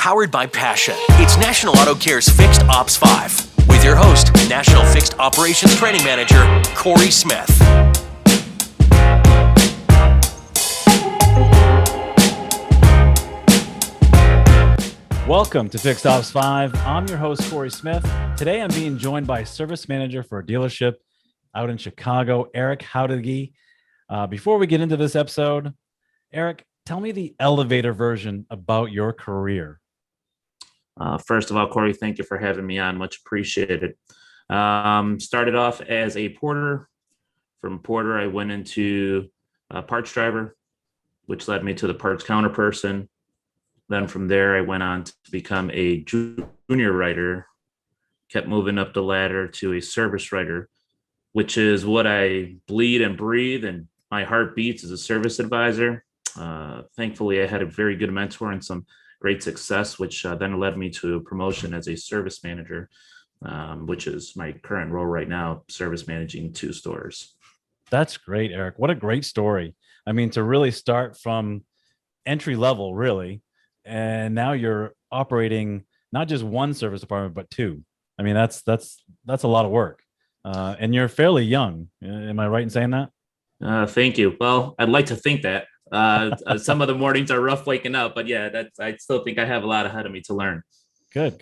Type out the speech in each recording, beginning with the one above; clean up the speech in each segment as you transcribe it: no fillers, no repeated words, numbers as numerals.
Powered by passion. It's National Auto Care's Fixed Ops 5 with your host, National Fixed Operations Training Manager, Corey Smith. Welcome to Fixed Ops 5. I'm your host, Corey Smith. Today, I'm being joined by service manager for a dealership out in Chicago, Erick Jauregui. Before we get into this episode, Erick, tell me the elevator version about your career. First of all, Corey, thank you for having me on. Much appreciated. Started off as a porter. From porter, I went into a parts driver, which led me to the parts counter person. Then from there, I went on to become a junior writer, kept moving up the ladder to a service writer, which is what I bleed and breathe, and my heart beats as a service advisor. Thankfully, I had a very good mentor and some great success, which then led me to a promotion as a service manager, which is my current role right now, service managing 2 stores. That's great, Erick. What a great story. I mean, to really start from entry level, really, and now you're operating not just one service department, but 2. I mean, that's a lot of work. And you're fairly young. Am I right in saying that? Thank you. Well, I'd like to think that. Some of the mornings are rough waking up, but yeah, I still think I have a lot ahead of me to learn. Good.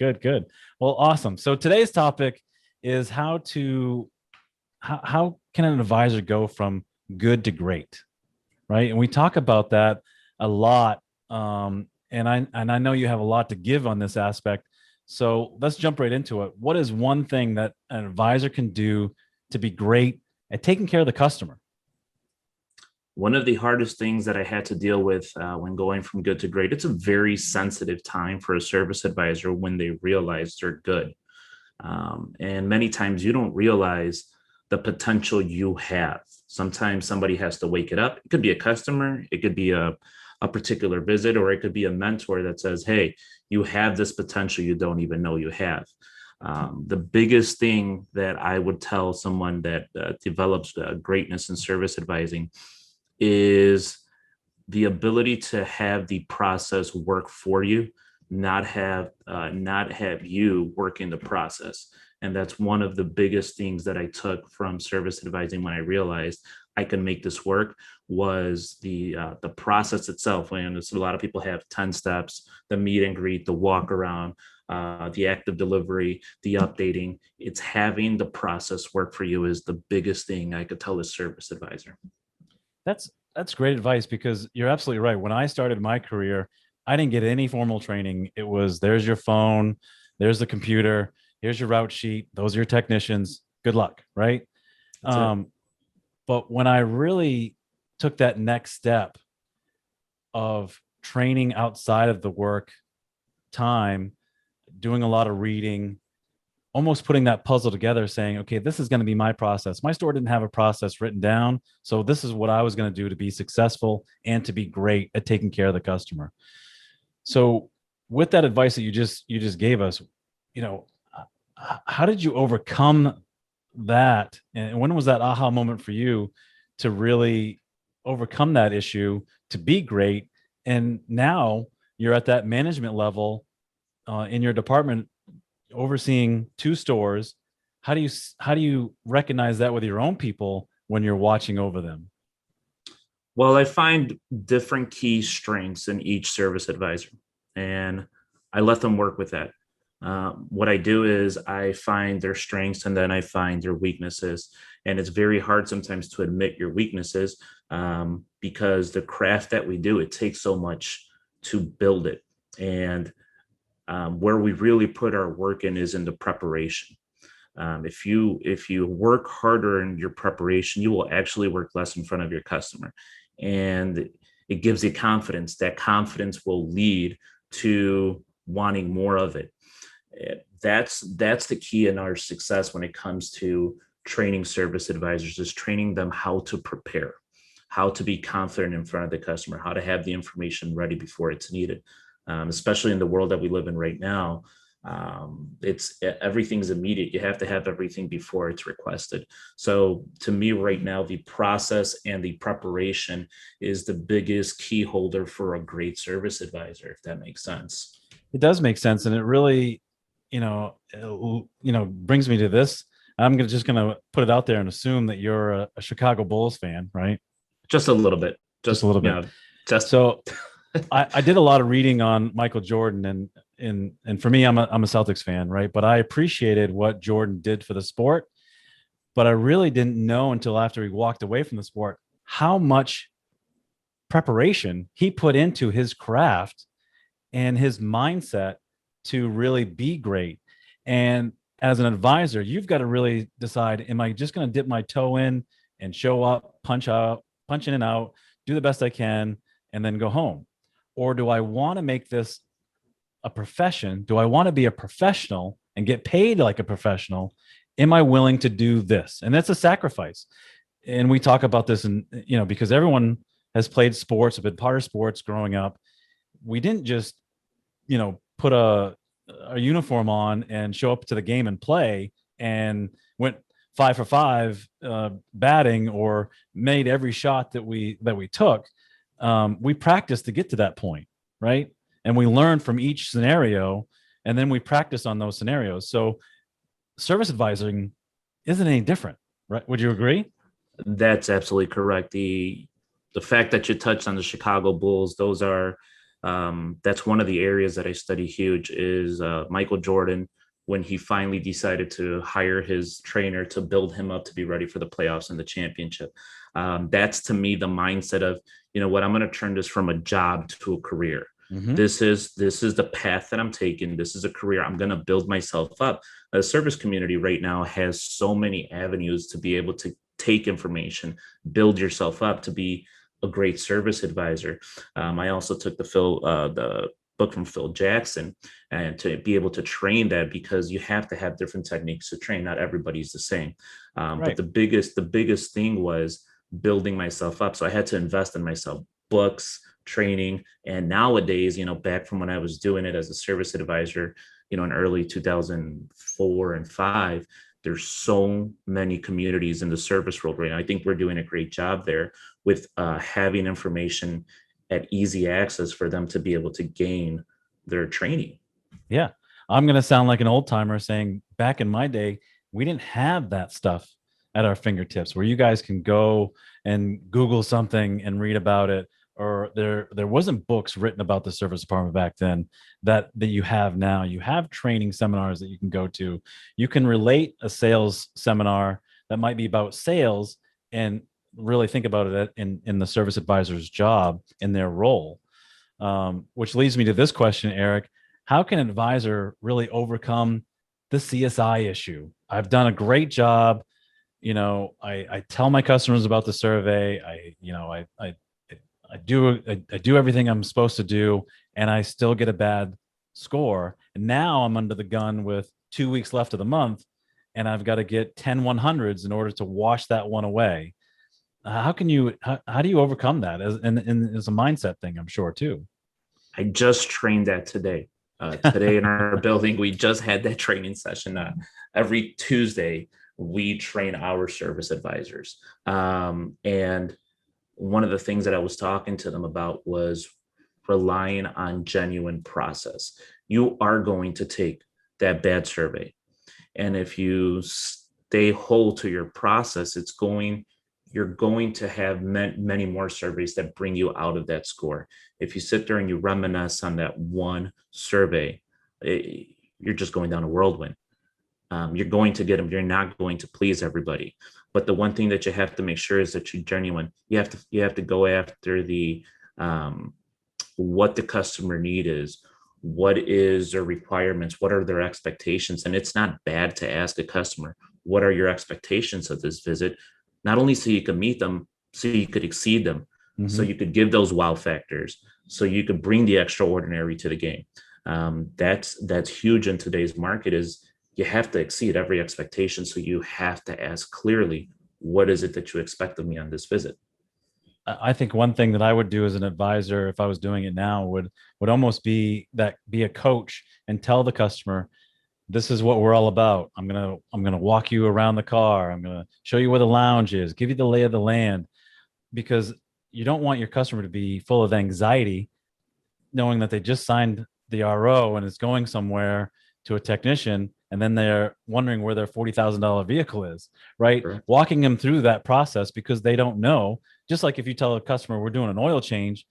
Well, awesome. So today's topic is how can an advisor go from good to great, right? And we talk about that a lot. And I know you have a lot to give on this aspect. So let's jump right into it. What is one thing that an advisor can do to be great at taking care of the customer? One of the hardest things that I had to deal with when going from good to great, it's a very sensitive time for a service advisor when they realize they're good. And many times you don't realize the potential you have. Sometimes somebody has to wake it up. It could be a customer, it could be a particular visit, or it could be a mentor that says, hey, you have this potential you don't even know you have. The biggest thing that I would tell someone that develops greatness in service advising is the ability to have the process work for you, not have you work in the process. And that's one of the biggest things that I took from service advising when I realized I can make this work was the process itself. And a lot of people have 10 steps, the meet and greet, the walk around, the active delivery, the updating. It's having the process work for you is the biggest thing I could tell a service advisor. That's great advice, because you're absolutely right. When I started my career, I didn't get any formal training. It was, there's your phone, there's the computer, here's your route sheet, those are your technicians, good luck, right? But when I really took that next step of training outside of the work time, doing a lot of reading, almost putting that puzzle together, saying, okay, this is going to be my process. My store didn't have a process written down, so this is what I was going to do to be successful and to be great at taking care of the customer. So with that advice that you just gave us, how did you overcome that? And when was that aha moment for you to really overcome that issue, to be great? And now you're at that management level in your department, overseeing 2 stores. How do you recognize that with your own people when you're watching over them? Well, I find different key strengths in each service advisor, and I let them work with that. What I do is I find their strengths and then I find their weaknesses. And it's very hard sometimes to admit your weaknesses because the craft that we do, it takes so much to build it. And where we really put our work in is in the preparation. If you work harder in your preparation, you will actually work less in front of your customer. And it gives you confidence. That confidence will lead to wanting more of it. That's the key in our success when it comes to training service advisors, is training them how to prepare, how to be confident in front of the customer, how to have the information ready before it's needed. Especially in the world that we live in right now, everything's immediate. You have to have everything before it's requested. So to me right now, the process and the preparation is the biggest key holder for a great service advisor, if that makes sense. It does make sense, and it really, brings me to this. I'm just gonna put it out there and assume that you're a Chicago Bulls fan, right? Just a little bit. Just a little bit. Just So I did a lot of reading on Michael Jordan, and for me, I'm a Celtics fan, right? But I appreciated what Jordan did for the sport, but I really didn't know until after he walked away from the sport how much preparation he put into his craft and his mindset to really be great. And as an advisor, you've got to really decide, am I just going to dip my toe in and show up, punch in and out, do the best I can, and then go home? Or do I want to make this a profession? Do I want to be a professional and get paid like a professional? Am I willing to do this? And that's a sacrifice. And we talk about this, and because everyone has played sports, have been part of sports growing up. We didn't just put a uniform on and show up to the game and play and went 5 for 5 batting or made every shot that we took. We practiced to get to that point, right? And we learned from each scenario, and then we practice on those scenarios. So service advising isn't any different, right? Would you agree? That's absolutely correct. The fact that you touched on the Chicago Bulls, those are that's one of the areas that I study huge is Michael Jordan, when he finally decided to hire his trainer to build him up to be ready for the playoffs and the championship. That's to me the mindset of, I'm going to turn this from a job to a career. Mm-hmm. This is the path that I'm taking. This is a career. I'm going to build myself up. The service community right now has so many avenues to be able to take information, build yourself up to be a great service advisor. I also took the book from Phil Jackson, and to be able to train that, because you have to have different techniques to train. Not everybody's the same. Right. But the biggest thing was building myself up. So I had to invest in myself, books, training. And nowadays, back from when I was doing it as a service advisor, in early 2004 and 5, there's so many communities in the service world right now. I think we're doing a great job there with having information at easy access for them to be able to gain their training. Yeah. I'm going to sound like an old timer saying back in my day, we didn't have that stuff at our fingertips where you guys can go and Google something and read about it. Or there wasn't books written about the service department back then that you have now. You have training seminars that you can go to. You can relate a sales seminar that might be about sales and really think about it in the service advisor's job, in their role. Which leads me to this question, Eric. How can an advisor really overcome the CSI issue? I've done a great job. I tell my customers about the survey. I do everything I'm supposed to do, and I still get a bad score. And now I'm under the gun with 2 weeks left of the month, and I've got to get 10 100s in order to wash that one away. How do you overcome that? And it's a mindset thing, I'm sure, too. I just trained that today. Today in our building, we just had that training session. Every Tuesday, we train our service advisors. And one of the things that I was talking to them about was relying on genuine process. You are going to take that bad survey. And if you stay whole to your process, you're going to have many more surveys that bring you out of that score. If you sit there and you reminisce on that one survey, you're just going down a whirlwind. You're going to get them. You're not going to please everybody. But the one thing that you have to make sure is that you're genuine. You have to go after the what the customer need is, what is their requirements, what are their expectations. And it's not bad to ask a customer, what are your expectations of this visit? Not only so you can meet them, so you could exceed them, mm-hmm. so you could give those wow factors, so you could bring the extraordinary to the game. That's huge in today's market. Is you have to exceed every expectation. So you have to ask clearly, what is it that you expect of me on this visit? I think one thing that I would do as an advisor, if I was doing it now, would almost be a coach and tell the customer, this is what we're all about. I'm gonna walk you around the car. I'm gonna show you where the lounge is, give you the lay of the land, because you don't want your customer to be full of anxiety, knowing that they just signed the RO and it's going somewhere to a technician, and then they're wondering where their $40,000 vehicle is, right? Correct. Walking them through that process because they don't know. Just like if you tell a customer we're doing an oil change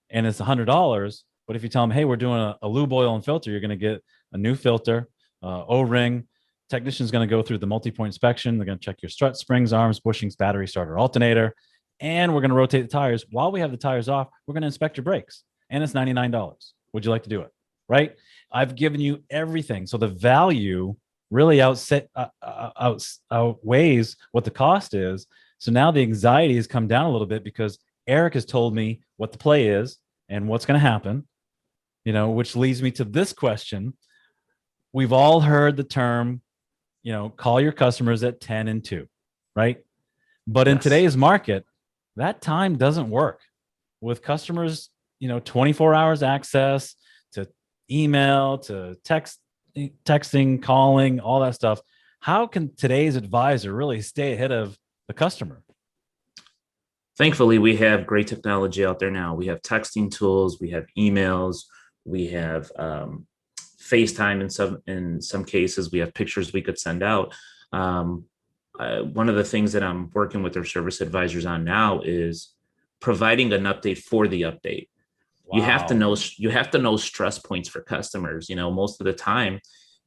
and it's $100, but if you tell them, hey, we're doing a lube oil and filter, you're going to get a new filter, O-ring. Technician's going to go through the multi-point inspection. They're going to check your strut, springs, arms, bushings, battery, starter, alternator, and we're going to rotate the tires. While we have the tires off, we're going to inspect your brakes, and it's $99. Would you like to do it? Right? I've given you everything. So the value really outweighs what the cost is. So now the anxiety has come down a little bit because Erick has told me what the play is and what's going to happen, which leads me to this question. We've all heard the term, call your customers at 10 and 2, right? But in today's market, that time doesn't work with customers, 24 hours access to email, to texting, calling, all that stuff. How can today's advisor really stay ahead of the customer? Thankfully, we have great technology out there now. We have texting tools, we have emails, we have FaceTime in some cases. We have pictures we could send out. One of the things that I'm working with our service advisors on now is providing an update for the update. Wow. You have to know stress points for customers. Most of the time,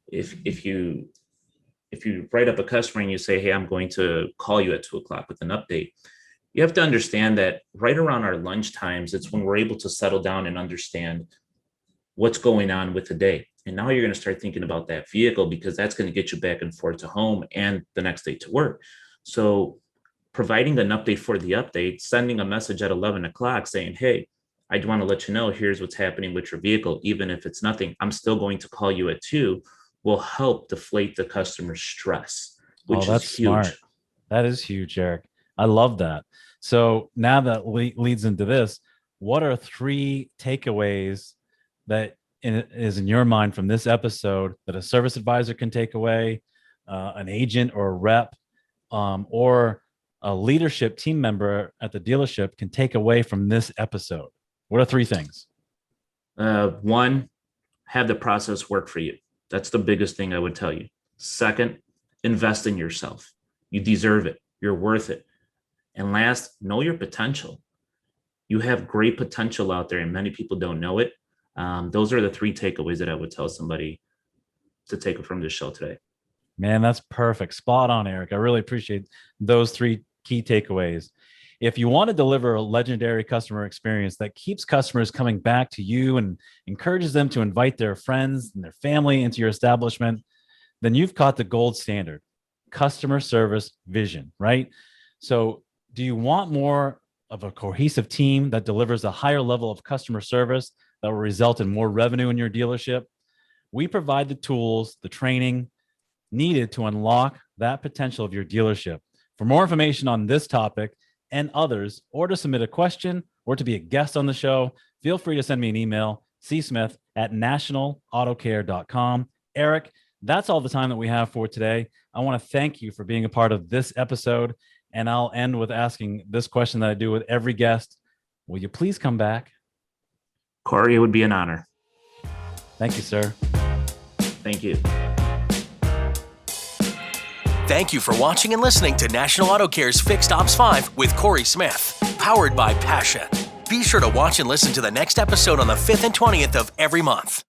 if you write up a customer and you say, hey, I'm going to call you at 2:00 with an update, you have to understand that right around our lunch times, it's when we're able to settle down and understand what's going on with the day. And now you're going to start thinking about that vehicle because that's going to get you back and forth to home and the next day to work. So providing an update for the update, sending a message at 11:00 saying, hey, I want to let you know, here's what's happening with your vehicle. Even if it's nothing, I'm still going to call you at 2:00 will help deflate the customer's stress, which is huge. Smart. That is huge, Erick. I love that. So now that leads into this, what are 3 takeaways that is in your mind from this episode that a service advisor can take away, an agent or a rep, or a leadership team member at the dealership can take away from this episode? What are 3 things? 1, have the process work for you. That's the biggest thing I would tell you. 2nd, invest in yourself. You deserve it. You're worth it. And last, know your potential. You have great potential out there and many people don't know it. Those are the 3 takeaways that I would tell somebody to take from this show today. Man, that's perfect. Spot on, Erick. I really appreciate those 3 key takeaways. If you want to deliver a legendary customer experience that keeps customers coming back to you and encourages them to invite their friends and their family into your establishment, then you've caught the gold standard, customer service vision, right? So do you want more of a cohesive team that delivers a higher level of customer service that will result in more revenue in your dealership? We provide the tools, the training needed to unlock that potential of your dealership. For more information on this topic and others, or to submit a question or to be a guest on the show, feel free to send me an email, csmith@nationalautocare.com. Erick, that's all the time that we have for today. I want to thank you for being a part of this episode. And I'll end with asking this question that I do with every guest. Will you please come back? Corey, it would be an honor. Thank you, sir. Thank you. Thank you for watching and listening to National Auto Care's Fixed Ops 5 with Corey Smith, powered by Passion. Be sure to watch and listen to the next episode on the 5th and 20th of every month.